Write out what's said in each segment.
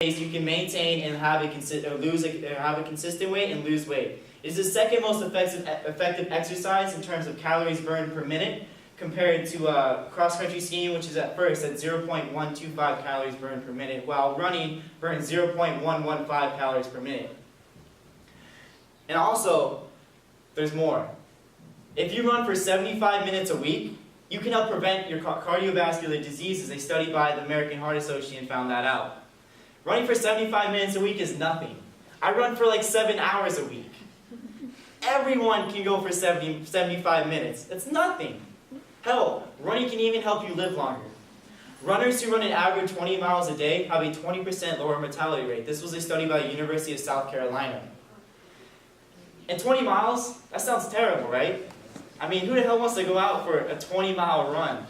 you can maintain and have a consistent weight and lose weight. It is the second most effective exercise in terms of calories burned per minute, compared to cross-country skiing, which is at first at 0.125 calories burned per minute, while running burns 0.115 calories per minute. And also, there's more. If you run for 75 minutes a week, you can help prevent your cardiovascular diseases. A study by the American Heart Association found that out. Running for 75 minutes a week is nothing. I run for like 7 hours a week. Everyone can go for 75 minutes. It's nothing. Hell, running can even help you live longer. Runners who run an average 20 miles a day have a 20% lower mortality rate. This was a study by the University of South Carolina. And 20 miles? That sounds terrible, right? I mean, who the hell wants to go out for a 20-mile run?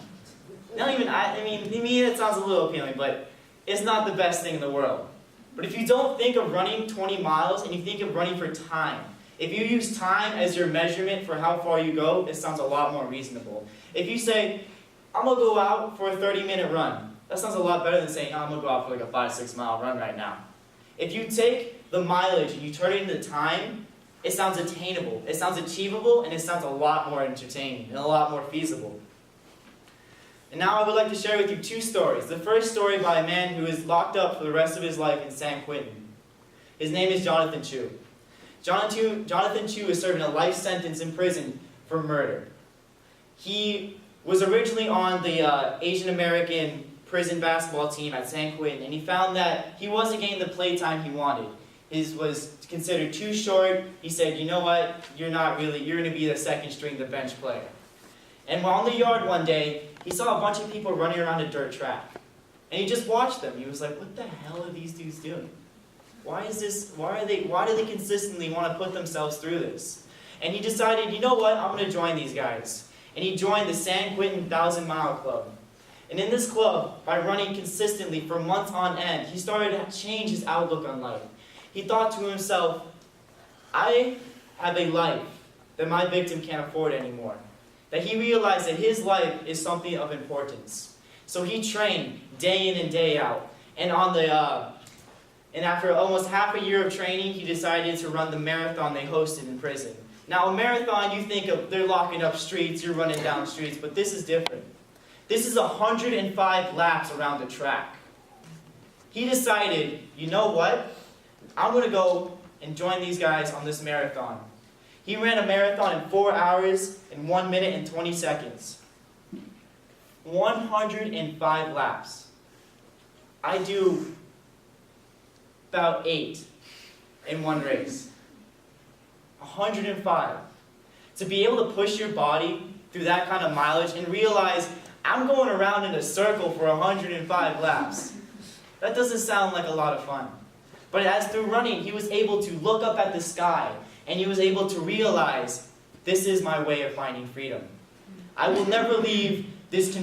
Not even, I mean, to me it sounds a little appealing, but it's not the best thing in the world. But if you don't think of running 20 miles and you think of running for time, if you use time as your measurement for how far you go, it sounds a lot more reasonable. If you say, I'm going to go out for a 30-minute run, that sounds a lot better than saying, oh, I'm going to go out for like a 5-6 mile run right now. If you take the mileage and you turn it into time, it sounds attainable, it sounds achievable, and it sounds a lot more entertaining and a lot more feasible. And now I would like to share with you two stories. The first story by a man who is locked up for the rest of his life in San Quentin. His name is Jonathan Chu. Jonathan Chu is serving a life sentence in prison for murder. He was originally on the Asian American prison basketball team at San Quentin, and he found that he wasn't getting the playtime he wanted. His was considered too short. He said, you know what, you're going to be the second string, the bench player. And while on the yard one day, he saw a bunch of people running around a dirt track. And he just watched them. He was like, what the hell are these dudes doing? Why do they consistently want to put themselves through this? And he decided, you know what, I'm going to join these guys. And he joined the San Quentin 1,000-mile club. And in this club, by running consistently for months on end, he started to change his outlook on life. He thought to himself, I have a life that my victim can't afford anymore. That he realized that his life is something of importance. So he trained day in and day out. And after almost half a year of training, he decided to run the marathon they hosted in prison. Now a marathon, you think of, they're locking up streets, you're running down streets, but this is different. This is 105 laps around the track. He decided, you know what? I'm going to go and join these guys on this marathon. He ran a marathon in 4 hours and 1 minute and 20 seconds. 105 laps. I do about 8 in one race. 105. To be able to push your body through that kind of mileage and realize, I'm going around in a circle for 105 laps. That doesn't sound like a lot of fun. But as through running, he was able to look up at the sky, and he was able to realize, this is my way of finding freedom. I will never leave these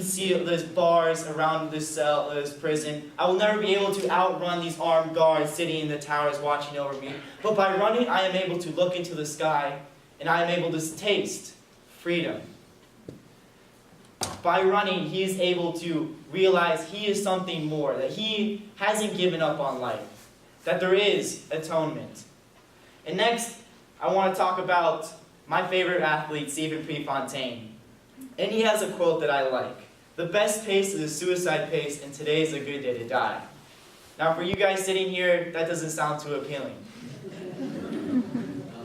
bars around this cell, this prison. I will never be able to outrun these armed guards sitting in the towers watching over me. But by running, I am able to look into the sky, and I am able to taste freedom. By running, he is able to realize he is something more, that he hasn't given up on life, that there is atonement. And next, I want to talk about my favorite athlete, Stephen Prefontaine. And he has a quote that I like. The best pace is a suicide pace, and today is a good day to die. Now for you guys sitting here, that doesn't sound too appealing.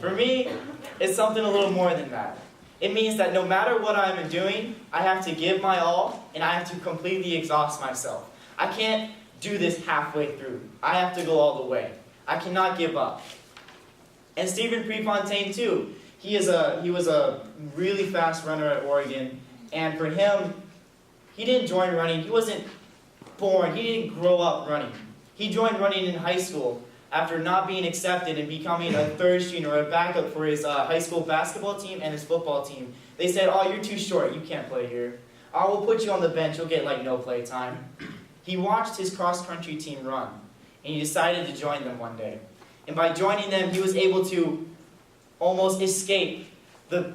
For me, it's something a little more than that. It means that no matter what I'm doing, I have to give my all, and I have to completely exhaust myself. I can't do this halfway through. I have to go all the way. I cannot give up. And Stephen Prefontaine too. He was a really fast runner at Oregon, and for him, he didn't join running. He wasn't born. He didn't grow up running. He joined running in high school after not being accepted and becoming a third string or a backup for his high school basketball team and his football team. They said, oh, you're too short. You can't play here. Oh, we'll put you on the bench. You'll get like no play time. He watched his cross-country team run, and he decided to join them one day. And by joining them, he was able to almost escape the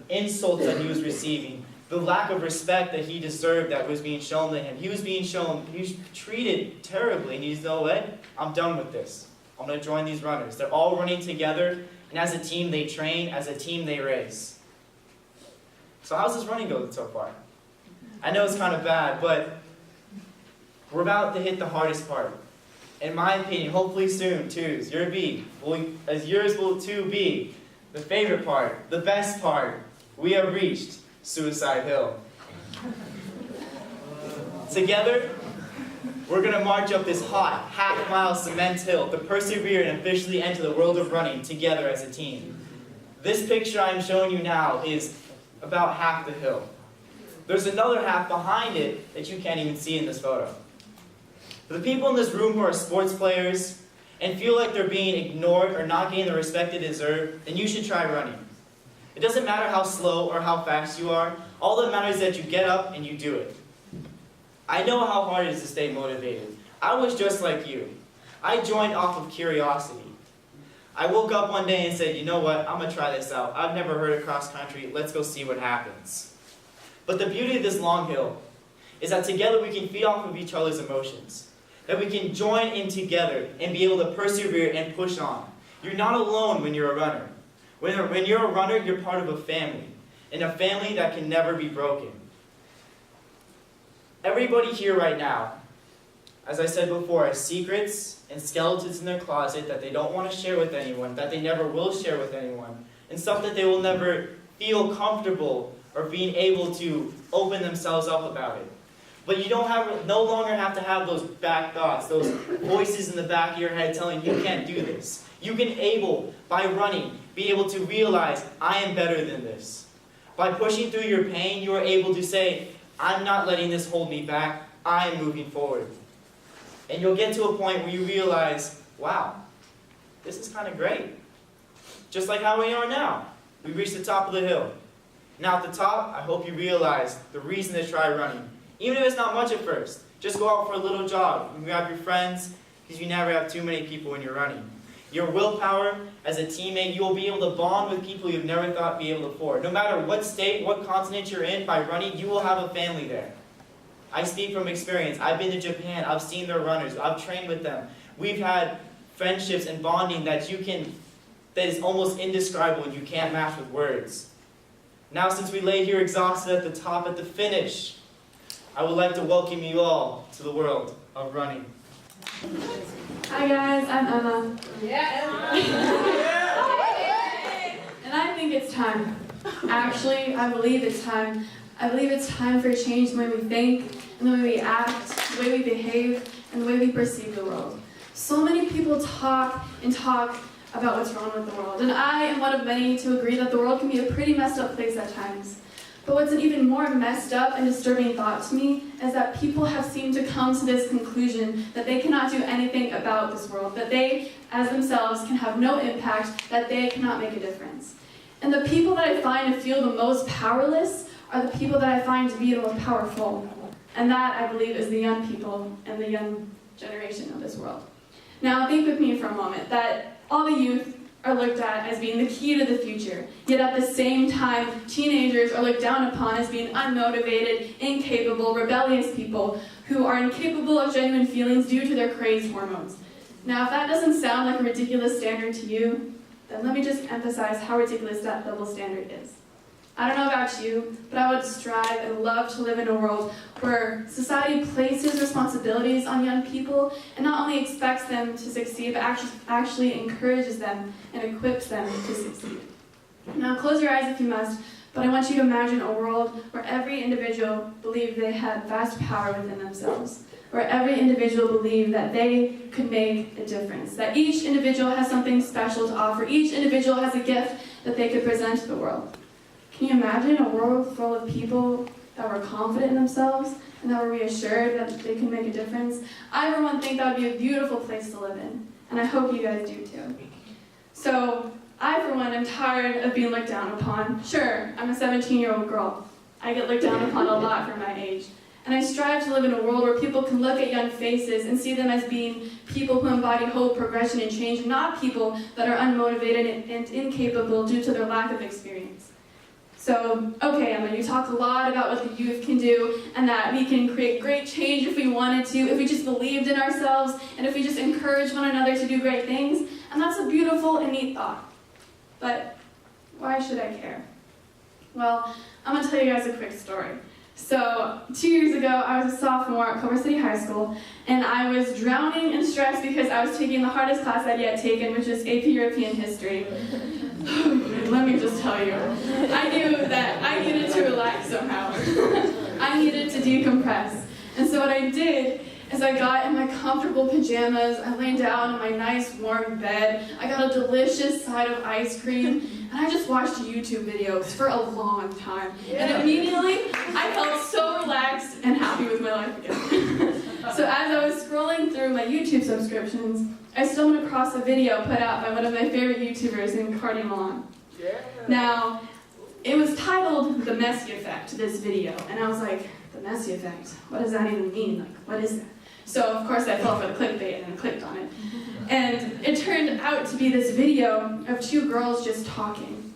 insults that he was receiving, the lack of respect that he deserved that was being shown to him. He was treated terribly, and he's, you know what? I'm done with this. I'm going to join these runners. They're all running together, and as a team they train, as a team they race. So how's this running going so far? I know it's kind of bad, but we're about to hit the hardest part. In my opinion, hopefully soon, too, yours will too be the favorite part, the best part. We have reached Suicide Hill. Together, we're going to march up this hot, half-mile cement hill to persevere and officially enter the world of running together as a team. This picture I'm showing you now is about half the hill. There's another half behind it that you can't even see in this photo. For the people in this room who are sports players and feel like they're being ignored or not getting the respect they deserve, then you should try running. It doesn't matter how slow or how fast you are. All that matters is that you get up and you do it. I know how hard it is to stay motivated. I was just like you. I joined off of curiosity. I woke up one day and said, you know what, I'm going to try this out. I've never heard of cross country. Let's go see what happens. But the beauty of this long hill is that together we can feed off of each other's emotions. That we can join in together and be able to persevere and push on. You're not alone when you're a runner. When you're a runner, you're part of a family. And a family that can never be broken. Everybody here right now, as I said before, has secrets and skeletons in their closet that they don't want to share with anyone, that they never will share with anyone, and stuff that they will never feel comfortable or being able to open themselves up about it. But you no longer have to have those back thoughts, those voices in the back of your head telling you can't do this. You can by running, be able to realize, I am better than this. By pushing through your pain, you are able to say, I'm not letting this hold me back, I am moving forward. And you'll get to a point where you realize, wow, this is kind of great. Just like how we are now. We reached the top of the hill. Now at the top, I hope you realize the reason to try running. Even if it's not much at first, just go out for a little jog. You can grab your friends, because you never have too many people when you're running. Your willpower, as a teammate, you will be able to bond with people you've never thought be able to before. No matter what state, what continent you're in, by running, you will have a family there. I speak from experience. I've been to Japan. I've seen their runners. I've trained with them. We've had friendships and bonding that is almost indescribable and you can't match with words. Now, since we lay here exhausted at the top at the finish, I would like to welcome you all to the world of running. Hi guys, I'm Emma. Yeah, Emma. And I think it's time. Actually, I believe it's time. I believe it's time for a change in the way we think, in the way we act, the way we behave, and the way we perceive the world. So many people talk about what's wrong with the world, and I am one of many to agree that the world can be a pretty messed up place at times. But what's an even more messed up and disturbing thought to me is that people have seemed to come to this conclusion that they cannot do anything about this world, that they, as themselves, can have no impact, that they cannot make a difference. And the people that I find to feel the most powerless are the people that I find to be the most powerful. And that, I believe, is the young people and the young generation of this world. Now, think with me for a moment that all the youth are looked at as being the key to the future. Yet at the same time, teenagers are looked down upon as being unmotivated, incapable, rebellious people who are incapable of genuine feelings due to their crazed hormones. Now, if that doesn't sound like a ridiculous standard to you, then let me just emphasize how ridiculous that double standard is. I don't know about you, but I would strive and love to live in a world where society places responsibilities on young people and not only expects them to succeed, but actually encourages them and equips them to succeed. Now, close your eyes if you must, but I want you to imagine a world where every individual believed they had vast power within themselves, where every individual believed that they could make a difference, that each individual has something special to offer, each individual has a gift that they could present to the world. Can you imagine a world full of people that were confident in themselves and that were reassured that they could make a difference? I, for one, think that would be a beautiful place to live in, and I hope you guys do too. So, I, for one, am tired of being looked down upon. Sure, I'm a 17-year-old girl. I get looked down upon a lot for my age. And I strive to live in a world where people can look at young faces and see them as being people who embody hope, progression, and change, not people that are unmotivated and incapable due to their lack of experience. So, okay, Emma, you talk a lot about what the youth can do and that we can create great change if we wanted to, if we just believed in ourselves, and if we just encourage one another to do great things. And that's a beautiful and neat thought. But why should I care? Well, I'm going to tell you guys a quick story. So, 2 years ago, I was a sophomore at Culver City High School, and I was drowning in stress because I was taking the hardest class I'd yet taken, which is AP European History. Let me just tell you, I knew that I needed to relax somehow. I needed to decompress. And so what I did is I got in my comfortable pajamas, I laid down in my nice warm bed, I got a delicious side of ice cream, and I just watched YouTube videos for a long time. And immediately, I felt so relaxed and happy with my life again. So as I was scrolling through my YouTube subscriptions, I stumbled across a video put out by one of my favorite YouTubers named Cardi Milan. Now, it was titled The Messi Effect, this video, and I was like, the Messi Effect? What does that even mean? Like, what is that? So, of course, I fell for the clickbait and I clicked on it. And it turned out to be this video of two girls just talking.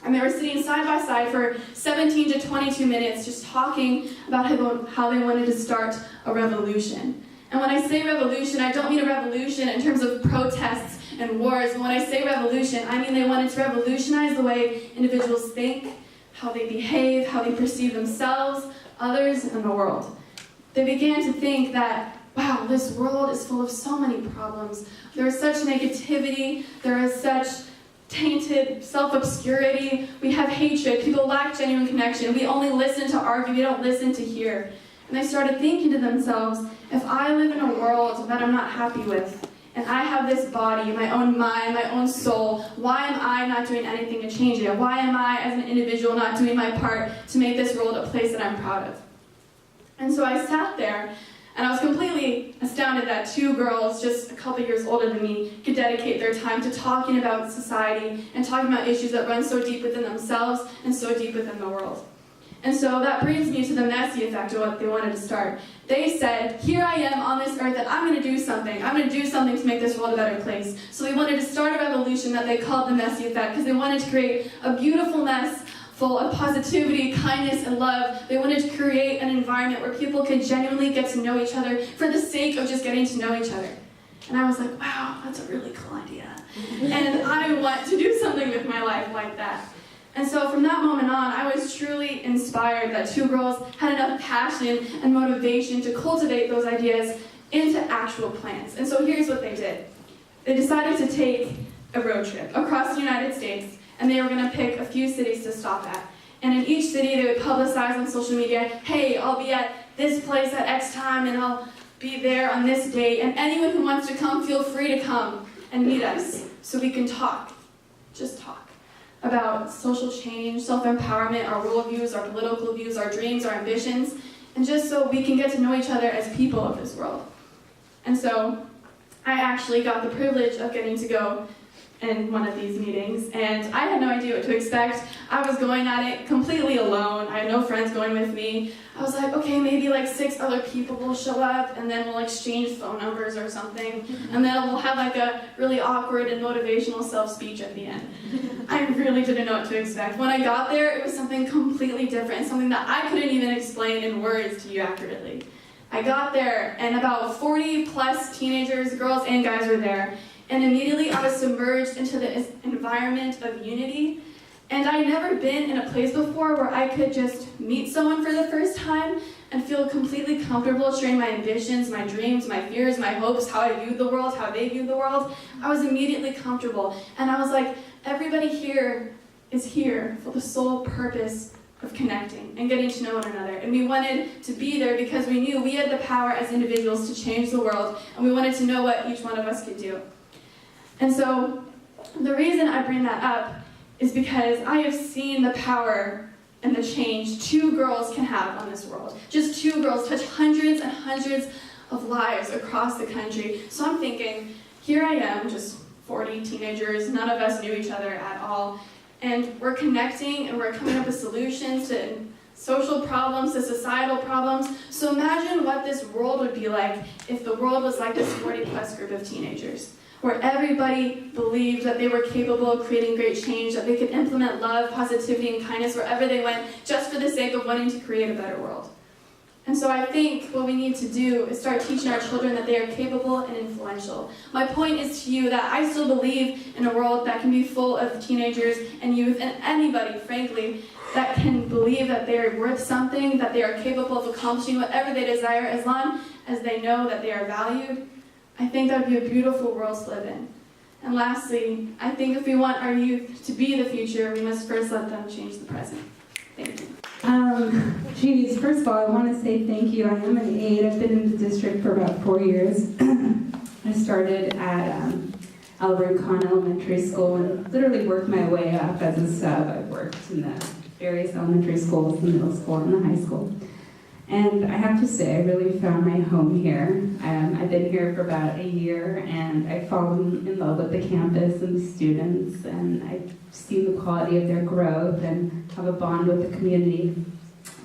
And they were sitting side by side for 17 to 22 minutes just talking about how they wanted to start a revolution. And when I say revolution, I don't mean a revolution in terms of protests and wars. When I say revolution, I mean they wanted to revolutionize the way individuals think, how they behave, how they perceive themselves, others, and the world. They began to think that, wow, this world is full of so many problems. There is such negativity, there is such tainted self-obscurity, we have hatred, people lack genuine connection, we only listen to argue, we don't listen to hear. And they started thinking to themselves, if I live in a world that I'm not happy with, and I have this body, my own mind, my own soul, why am I not doing anything to change it? Why am I, as an individual, not doing my part to make this world a place that I'm proud of? And so I sat there, and I was completely astounded that two girls, just a couple years older than me, could dedicate their time to talking about society and talking about issues that run so deep within themselves and so deep within the world. And so that brings me to the Messi Effect of what they wanted to start. They said, here I am on this earth and I'm going to do something. I'm going to do something to make this world a better place. So they wanted to start a revolution that they called the Messi Effect because they wanted to create a beautiful mess full of positivity, kindness, and love. They wanted to create an environment where people could genuinely get to know each other for the sake of just getting to know each other. And I was like, wow, that's a really cool idea. And I want to do something with my life like that. And so from that moment on, I was truly inspired that two girls had enough passion and motivation to cultivate those ideas into actual plans. And so here's what they did. They decided to take a road trip across the United States, and they were going to pick a few cities to stop at. And in each city, they would publicize on social media, hey, I'll be at this place at X time, and I'll be there on this date, and anyone who wants to come, feel free to come and meet us so we can talk, just talk, about social change, self-empowerment, our worldviews, our political views, our dreams, our ambitions, and just so we can get to know each other as people of this world. And so I actually got the privilege of getting to go in one of these meetings, and I had no idea what to expect. I was going at it completely alone. I had no friends going with me. I was like, okay, maybe like 6 other people will show up, and then we'll exchange phone numbers or something, and then we'll have like a really awkward and motivational self-speech at the end. I really didn't know what to expect. When I got there, it was something completely different, something that I couldn't even explain in words to you accurately. I got there, and about 40 plus teenagers, girls and guys were there. And immediately I was submerged into this environment of unity. And I'd never been in a place before where I could just meet someone for the first time and feel completely comfortable sharing my ambitions, my dreams, my fears, my hopes, how I viewed the world, how they viewed the world. I was immediately comfortable. And I was like, everybody here is here for the sole purpose of connecting and getting to know one another. And we wanted to be there because we knew we had the power as individuals to change the world, and we wanted to know what each one of us could do. And so the reason I bring that up is because I have seen the power and the change 2 girls can have on this world. Just 2 girls touch hundreds and hundreds of lives across the country. So I'm thinking, here I am, just 40 teenagers, none of us knew each other at all, and we're connecting and we're coming up with solutions to social problems, to societal problems. So imagine what this world would be like if the world was like this 40-plus group of teenagers. where everybody believed that they were capable of creating great change, that they could implement love, positivity, and kindness wherever they went, just for the sake of wanting to create a better world. And so I think what we need to do is start teaching our children that they are capable and influential. My point is to you that I still believe in a world that can be full of teenagers and youth and anybody, frankly, that can believe that they are worth something, that they are capable of accomplishing whatever they desire, as long as they know that they are valued. I think that would be a beautiful world to live in. And lastly, I think if we want our youth to be the future, we must first let them change the present. Thank you. Geez, first of all, I want to say thank you. I am an aide. I've been in the district for about 4 years. I started at Albert Kahn Elementary School and literally worked my way up as a sub. I've worked in the various elementary schools, the middle school, and the high school. And I have to say, I really found my home here. I've been here for about a year, and I've fallen in love with the campus and the students, and I've seen the quality of their growth and have a bond with the community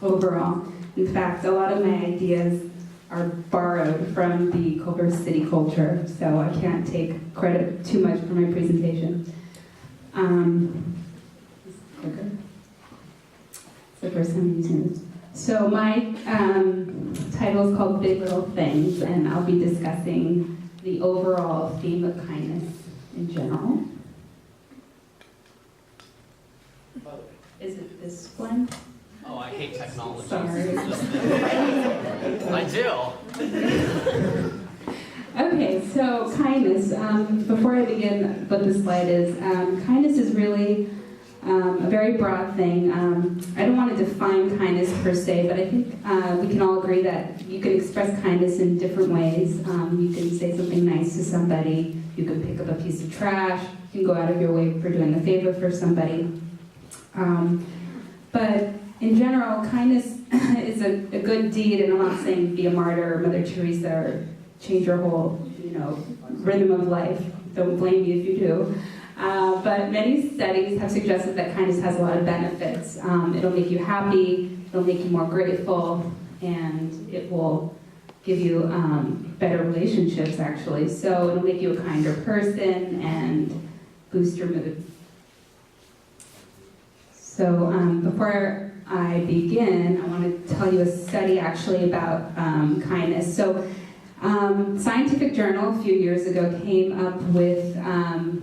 overall. In fact, a lot of my ideas are borrowed from the Culver city culture, so I can't take credit too much for my presentation. It's the first time I'm using this. So my title is called Big Little Things, and I'll be discussing the overall theme of kindness in general. Is it this one? Oh, I hate technology. Sorry. I do. Okay, so kindness. Before I begin what the slide is, kindness is really a very broad thing. I don't want to define kindness per se, but I think we can all agree that you can express kindness in different ways. You can say something nice to somebody, you can pick up a piece of trash, you can go out of your way for doing a favor for somebody. But in general, kindness is a good deed, and I'm not saying be a martyr or Mother Teresa or change your whole, rhythm of life. Don't blame me if you do. But many studies have suggested that kindness has a lot of benefits. It'll make you happy, it'll make you more grateful, and it will give you better relationships, actually. So it'll make you a kinder person and boost your mood. So before I begin, I want to tell you a study actually about kindness. So Scientific Journal a few years ago came up with a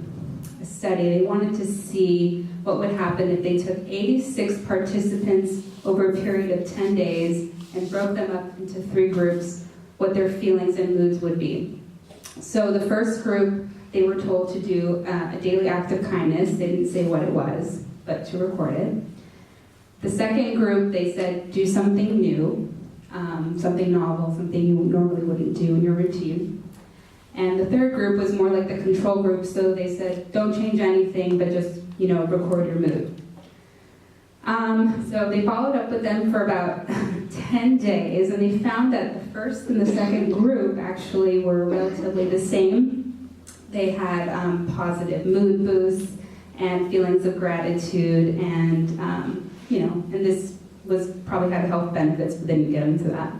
study. They wanted to see what would happen if they took 86 participants over a period of 10 days and broke them up into 3 groups, what their feelings and moods would be. So the first group, they were told to do a daily act of kindness. They didn't say what it was, but to record it. The second group, they said, do something new, something novel, something you normally wouldn't do in your routine. And the third group was more like the control group, so they said, don't change anything, but just, record your mood. So they followed up with them for about 10 days, and they found that the first and the second group actually were relatively the same. They had positive mood boosts and feelings of gratitude, and and this was probably had health benefits, but then you get into that.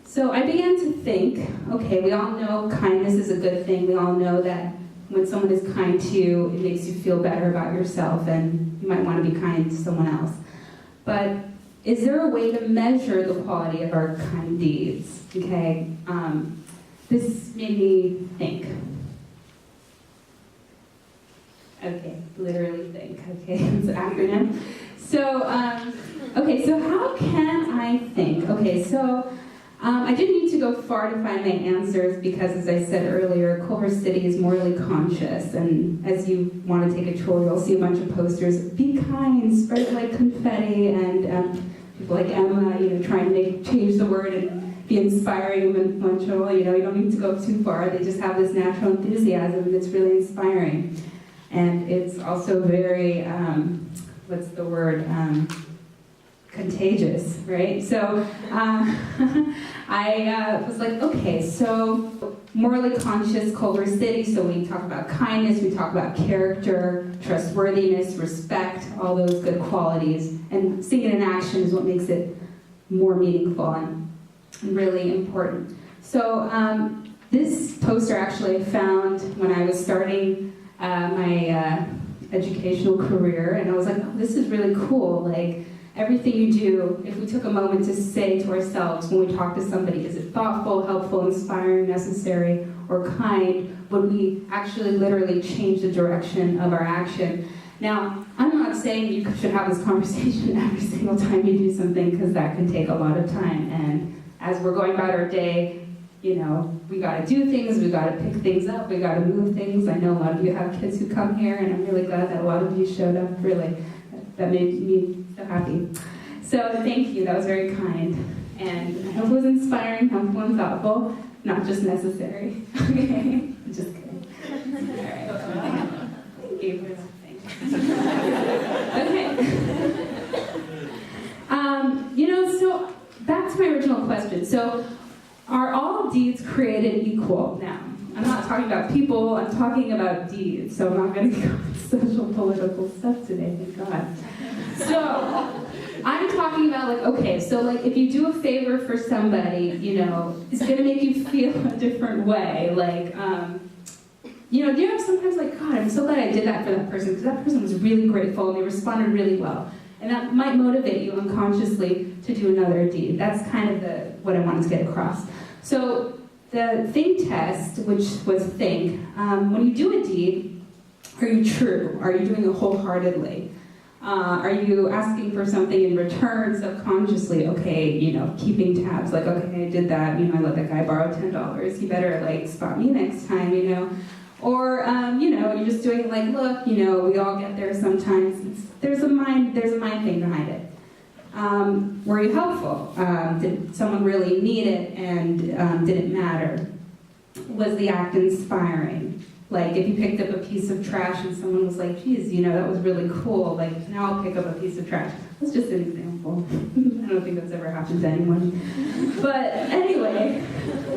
So I began to think, okay, we all know kindness is a good thing. We all know that when someone is kind to you, it makes you feel better about yourself, and you might want to be kind to someone else. But is there a way to measure the quality of our kind deeds? Okay, this made me think. Okay, literally think. Okay, it's an acronym. So, so how can I think? Okay, so I didn't need to go far to find my answers because, as I said earlier, Culver City is morally conscious, and as you want to take a tour, you'll see a bunch of posters, be kind, spread it like confetti, and people like Emma, trying to change the word and be inspiring and influential. You don't need to go too far. They just have this natural enthusiasm that's really inspiring. And it's also very, contagious, right? So I was like, okay, so morally conscious Culver City, so we talk about kindness, we talk about character, trustworthiness, respect, all those good qualities. And seeing it in action is what makes it more meaningful and really important. So this poster actually I found when I was starting my educational career, and I was like, oh, this is really cool. Like, everything you do, if we took a moment to say to ourselves when we talk to somebody, is it thoughtful, helpful, inspiring, necessary, or kind? Would we actually literally change the direction of our action? Now, I'm not saying you should have this conversation every single time you do something, because that can take a lot of time. And as we're going about our day, you know, we got to do things, we got to pick things up, we got to move things. I know a lot of you have kids who come here, and I'm really glad that a lot of you showed up, really. That made me so happy. So thank you, that was very kind. And I hope it was inspiring, helpful, and thoughtful, not just necessary. Okay? Just kidding. All right. Thank you for laughing. Okay. You know, so back to my original question. So, are all deeds created equal now? I'm not talking about people, I'm talking about deeds. So I'm not going to go into social political stuff today, thank God. So, I'm talking about like, okay, so like if you do a favor for somebody, you know, it's going to make you feel a different way. Like, you know, sometimes like, God, I'm so glad I did that for that person, because that person was really grateful and they responded really well. And that might motivate you unconsciously to do another deed. That's kind of what I wanted to get across. So the think test, which was think, when you do a deed, are you true? Are you doing it wholeheartedly? Are you asking for something in return subconsciously? Okay, you know, keeping tabs, like, okay, I did that, you know, I let that guy borrow $10. He better, like, spot me next time, you know? Or, you know, you're just doing it like, look, you know, we all get there sometimes. There's a mind thing behind it. Were you helpful? Did someone really need it, and did it matter? Was the act inspiring? Like, if you picked up a piece of trash and someone was like, geez, you know, that was really cool, like, now I'll pick up a piece of trash. That's just an example. I don't think that's ever happened to anyone. But anyway,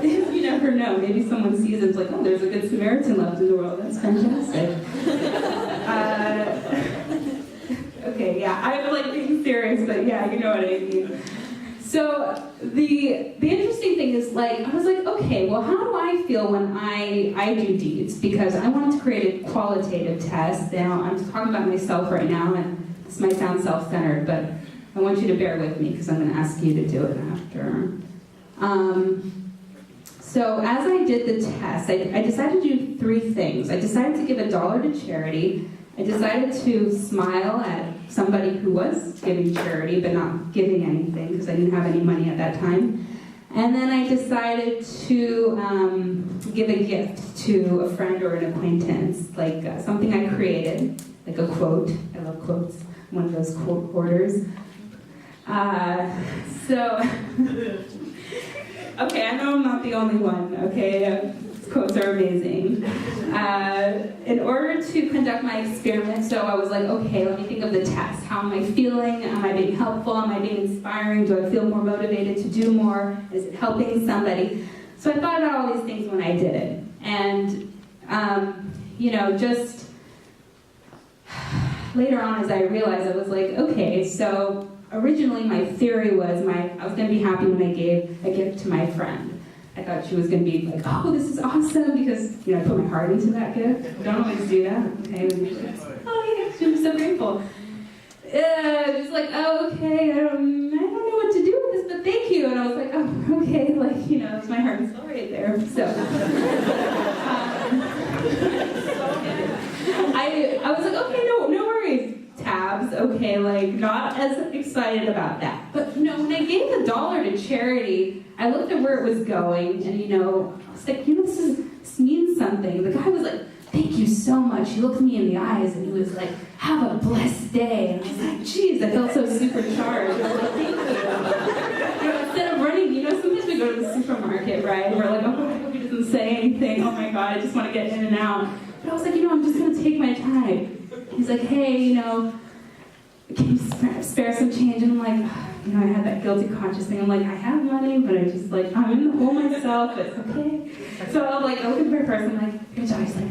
you never know. Maybe someone sees it and is like, oh, there's a good Samaritan left in the world. That's fantastic. Okay, yeah, I'm like being serious, but yeah, you know what I mean. So the interesting thing is, like, I was like, okay, well, how do I feel when I do deeds? Because I wanted to create a qualitative test. Now, I'm talking about myself right now, and this might sound self-centered, but I want you to bear with me, because I'm going to ask you to do it after. So as I did the test, I decided to do three things. I decided to give $1 to charity. I decided to smile at somebody who was giving charity but not giving anything, because I didn't have any money at that time. And then I decided to give a gift to a friend or an acquaintance, like something I created, like a quote. I love quotes. I'm one of those quote hoarders. Okay, I know I'm not the only one, okay? Quotes are amazing. In order to conduct my experiment, so I was like, okay, let me think of the test. How am I feeling? Am I being helpful? Am I being inspiring? Do I feel more motivated to do more? Is it helping somebody? So I thought about all these things when I did it. And, you know, just later on as I realized, I was like, okay, so originally my theory was I was going to be happy when I gave a gift to my friend. I thought she was going to be like, oh, this is awesome, because, you know, I put my heart into that gift. I don't always do that. Okay, oh yeah, she was so grateful. Just like, oh, okay, I don't know what to do with this, but thank you. And I was like, oh, okay, like, you know, it's my heart and soul right there. So, I was like, okay, no worries. Tabs, okay, like, not as excited about that. But, you know, when I gave $1 to charity, I looked at where it was going, and, you know, I was like, you know, this means something. The guy was like, thank you so much. He looked me in the eyes, and he was like, have a blessed day. And I was like, geez, I felt so supercharged. I was like, thank you. You know, instead of running, you know, sometimes we go to the supermarket, right? And we're like, oh, I hope he doesn't say anything. Oh my God, I just want to get in and out. But I was like, you know, I'm just going to take my time. He's like, hey, you know, can you spare some change? And I'm like, you know, I had that guilty conscious thing. I'm like, I have money, but I just like, I'm in the hole myself. It's okay. So I'm like, I look at my purse. I'm like, here's Josh. Like,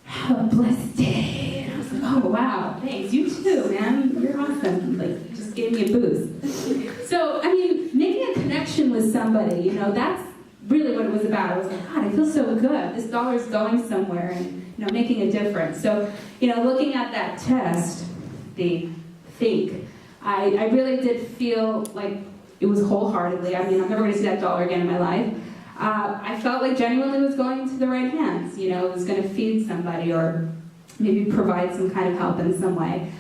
have a blessed day. And I was like, oh wow, thanks. You too, man. You're awesome. Like, just gave me a boost. So I mean, making a connection with somebody, you know, that's really what it was about. I was like, God, I feel so good. This dollar's going somewhere and making a difference. So, looking at that test, the think, I really did feel like it was wholeheartedly. I mean, I'm never going to see that dollar again in my life. I felt like genuinely it was going into the right hands. It was going to feed somebody or maybe provide some kind of help in some way.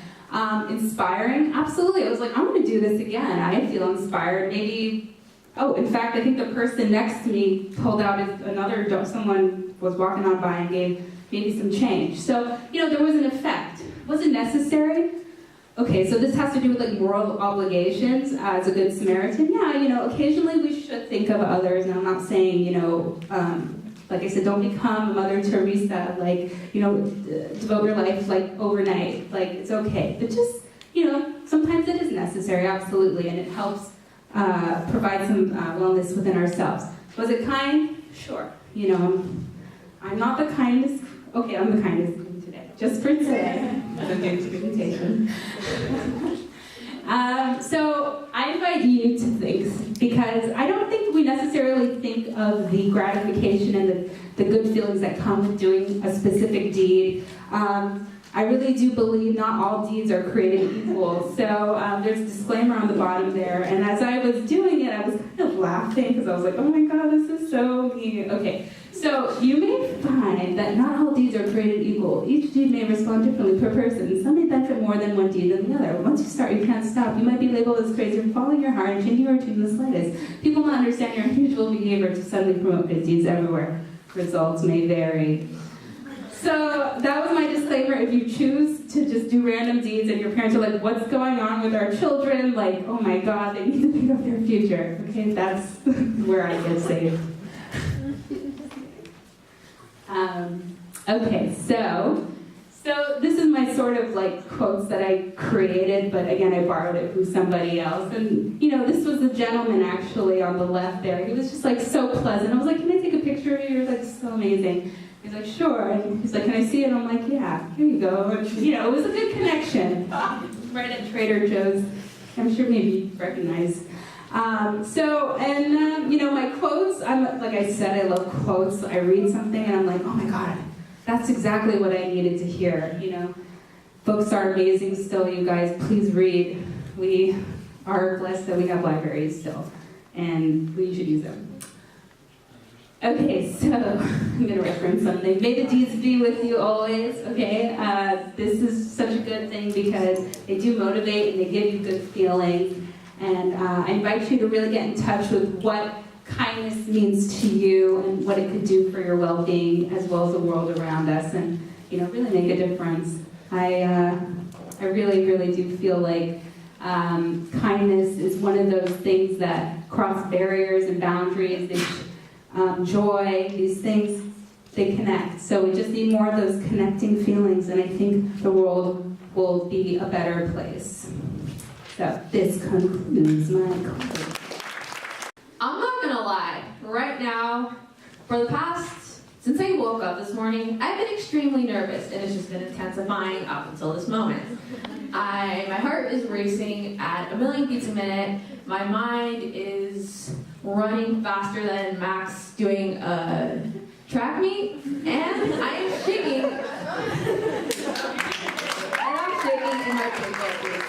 Inspiring, absolutely. I was like, I'm going to do this again. I feel inspired. Maybe, in fact, I think the person next to me pulled out someone was walking on by and gave maybe some change. So, there was an effect. Was it necessary? Okay, so this has to do with like moral obligations as a good Samaritan. Yeah, occasionally we should think of others, and I'm not saying, like I said, don't become a Mother Teresa, like, devote your life like overnight, like it's okay. But just, sometimes it is necessary, absolutely, and it helps provide some wellness within ourselves. Was it kind? Sure. I'm not the kindest. Okay, I'm the kindest today, just for today. Presentation. So I invite you to think, because I don't think we necessarily think of the gratification and the good feelings that come with doing a specific deed. I really do believe not all deeds are created equal. So there's a disclaimer on the bottom there, and as I was doing it, I was kind of laughing because I was like, oh my God, this is so neat. Okay, so you may find that not all deeds are created equal. Each deed may respond differently per person. Some may benefit more than one deed than the other. Once you start, you can't stop. You might be labeled as crazy for following your heart and changing your routine in the slightest. People not understand your unusual behavior to suddenly promote good deeds everywhere. Results may vary. So that was my disclaimer. If you choose to just do random deeds and your parents are like, what's going on with our children? Like, oh my God, they need to think of their future. Okay, that's where I get saved. Okay, so this is my sort of like quotes that I created, but again, I borrowed it from somebody else. And this was a gentleman actually on the left there. He was just like so pleasant. I was like, can I take a picture of you? You're like so amazing. He's like, sure. And he's like, can I see it? And I'm like, yeah, here you go. And, it was a good connection. Right at Trader Joe's. I'm sure maybe you recognize. My quotes, like I said, I love quotes. I read something and I'm like, oh my God, that's exactly what I needed to hear. Books are amazing still, you guys. Please read. We are blessed that we have libraries still, and we should use them. Okay, so I'm going to reference something. May the deeds be with you always, okay? This is such a good thing because they do motivate and they give you good feelings. And I invite you to really get in touch with what kindness means to you and what it could do for your well-being as well as the world around us, and really make a difference. I really, really do feel like kindness is one of those things that cross barriers and boundaries. Joy, these things, they connect. So we just need more of those connecting feelings, and I think the world will be a better place. So this concludes my comment. I'm not gonna lie, right now, since I woke up this morning, I've been extremely nervous, and it's just been intensifying up until this moment. My heart is racing at 1 million beats a minute. My mind is running faster than Max doing a track meet, and I am shaking. And I'm shaking in my pink boots.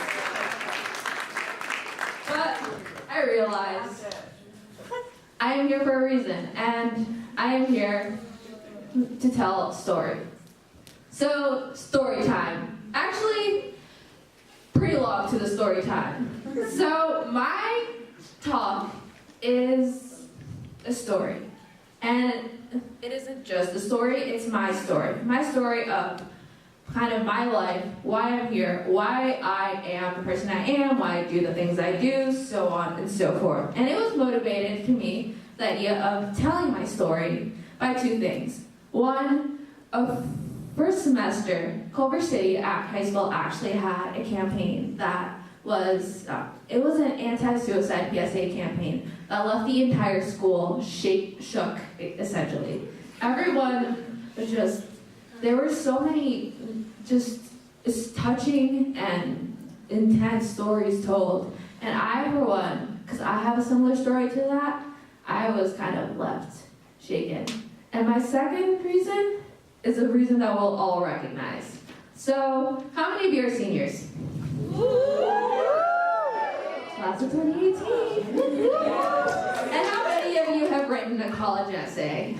But I realize I am here for a reason, and I am here to tell a story. So, story time. Actually, prologue to the story time. So, my talk is a story. And it isn't just a story, it's my story. My story of kind of my life, why I'm here, why I am the person I am, why I do the things I do, so on and so forth. And it was motivated to me, the idea of telling my story, by two things. One, first semester, Culver City High School actually had a campaign that was, it was an anti-suicide PSA campaign that left the entire school shook, essentially. Everyone was just, there were so many just touching and intense stories told. And I, for one, because I have a similar story to that, I I was kind of left shaken. And my second reason is a reason that we'll all recognize. So, how many of you are seniors? Class of 2018. And how many of you have written a college essay?